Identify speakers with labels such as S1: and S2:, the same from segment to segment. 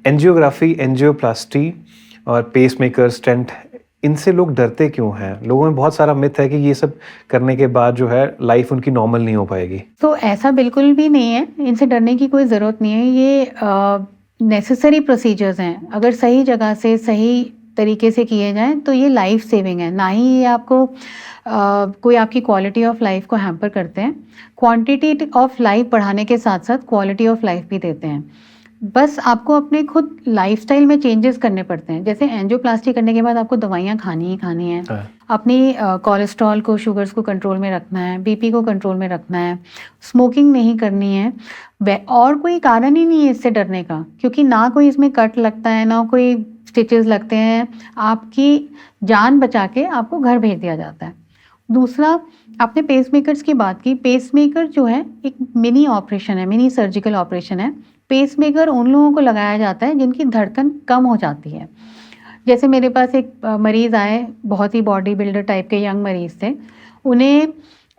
S1: Angiography, angioplasty और pacemaker, stent, इनसे लोग डरते क्यों हैं? लोगों में बहुत सारा मिथ है कि ये सब करने के बाद जो है लाइफ उनकी नॉर्मल नहीं हो पाएगी।
S2: तो ऐसा बिल्कुल भी नहीं है, इनसे डरने की कोई ज़रूरत नहीं है। ये नेसेसरी प्रोसीजर्स हैं, अगर सही जगह से सही तरीके से किए जाएं तो ये लाइफ सेविंग है, ना ही ये आपको कोई आपकी क्वालिटी ऑफ लाइफ को हैम्पर करते हैं। क्वांटिटी ऑफ लाइफ बढ़ाने के साथ साथ क्वालिटी ऑफ लाइफ भी देते हैं। बस आपको अपने खुद लाइफस्टाइल में चेंजेस करने पड़ते हैं। जैसे एंजियोप्लास्टी करने के बाद आपको दवाइयाँ खानी ही खानी है, अपनी कोलेस्ट्रॉल को, शुगर्स को कंट्रोल में रखना है, बीपी को कंट्रोल में रखना है, स्मोकिंग नहीं करनी है। और कोई कारण ही नहीं है इससे डरने का, क्योंकि ना कोई इसमें कट लगता है, ना कोई स्टिचेस लगते हैं। आपकी जान बचा के आपको घर भेज दिया जाता है। दूसरा, आपने पेसमेकर्स की बात की। पेसमेकर जो है एक मिनी ऑपरेशन है, मिनी सर्जिकल ऑपरेशन है। पेसमेकर उन लोगों को लगाया जाता है जिनकी धड़कन कम हो जाती है। जैसे मेरे पास एक मरीज़ आए, बहुत ही बॉडी बिल्डर टाइप के यंग मरीज़ थे। उन्हें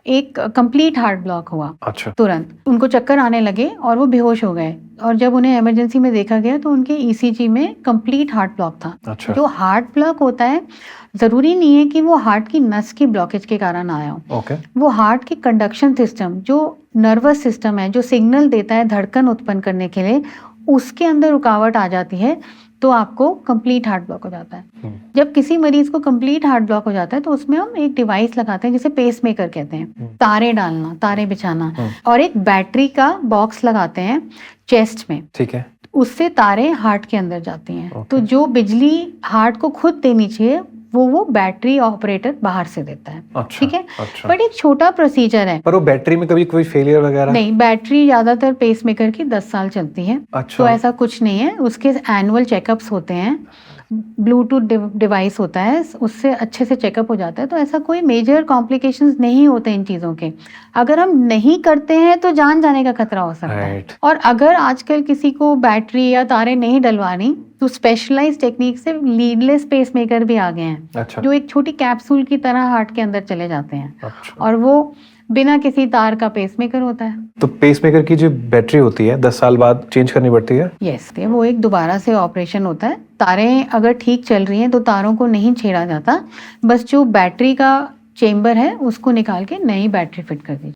S2: एक कंप्लीट हार्ट ब्लॉक हुआ।
S1: अच्छा।
S2: तुरंत उनको चक्कर आने लगे और वो बेहोश हो गए, और जब उन्हें इमरजेंसी में देखा गया तो उनके ईसीजी में कंप्लीट हार्ट ब्लॉक था।
S1: अच्छा।
S2: जो हार्ट ब्लॉक होता है, ज़रूरी नहीं है कि वो हार्ट की नस की ब्लॉकेज के कारण आया हो।
S1: ओके।
S2: वो हार्ट की कंडक्शन सिस्टम, जो नर्वस सिस्टम है, जो सिग्नल देता है धड़कन उत्पन्न करने के लिए, उसके अंदर रुकावट आ जाती है तो आपको कंप्लीट हार्ट ब्लॉक हो जाता है। जब किसी मरीज को कंप्लीट हार्ट ब्लॉक हो जाता है तो उसमें हम एक डिवाइस लगाते हैं जिसे पेसमेकर कहते हैं। तारे डालना, तारे बिछाना, और एक बैटरी का बॉक्स लगाते हैं चेस्ट में।
S1: ठीक है।
S2: उससे तारे हार्ट के अंदर जाती हैं।
S1: Okay.
S2: तो जो बिजली हार्ट को खुद देनी चाहिए वो बैटरी ऑपरेटर बाहर से देता है।
S1: अच्छा,
S2: ठीक है।
S1: अच्छा।
S2: बट एक छोटा प्रोसीजर है।
S1: पर वो बैटरी में कभी कोई फेलियर वगैरह?
S2: नहीं, बैटरी ज्यादातर पेसमेकर की 10 साल चलती है।
S1: अच्छा।
S2: तो ऐसा कुछ नहीं है। उसके एनुअल चेकअप्स होते हैं, ब्लूटूथ डिवाइस होता है, उससे अच्छे से चेकअप हो जाता है। तो ऐसा कोई मेजर कॉम्प्लिकेशंस नहीं होते इन चीज़ों के। अगर हम नहीं करते हैं तो जान जाने का खतरा हो सकता है। और अगर आजकल किसी को बैटरी या तारे नहीं डलवानी तो स्पेशलाइज्ड टेक्निक से लीडलेस पेसमेकर भी आ गए हैं।
S1: अच्छा।
S2: जो एक छोटी कैप्सूल की तरह हार्ट के अंदर चले जाते हैं।
S1: अच्छा।
S2: और वो बिना किसी तार का पेसमेकर होता है।
S1: तो पेसमेकर की जो बैटरी होती है 10 साल बाद चेंज करनी पड़ती है?
S2: यस, वो एक दोबारा से ऑपरेशन होता है। तारें अगर ठीक चल रही हैं तो तारों को नहीं छेड़ा जाता, बस जो बैटरी का चेंबर है उसको निकाल के नई बैटरी फिट कर दी।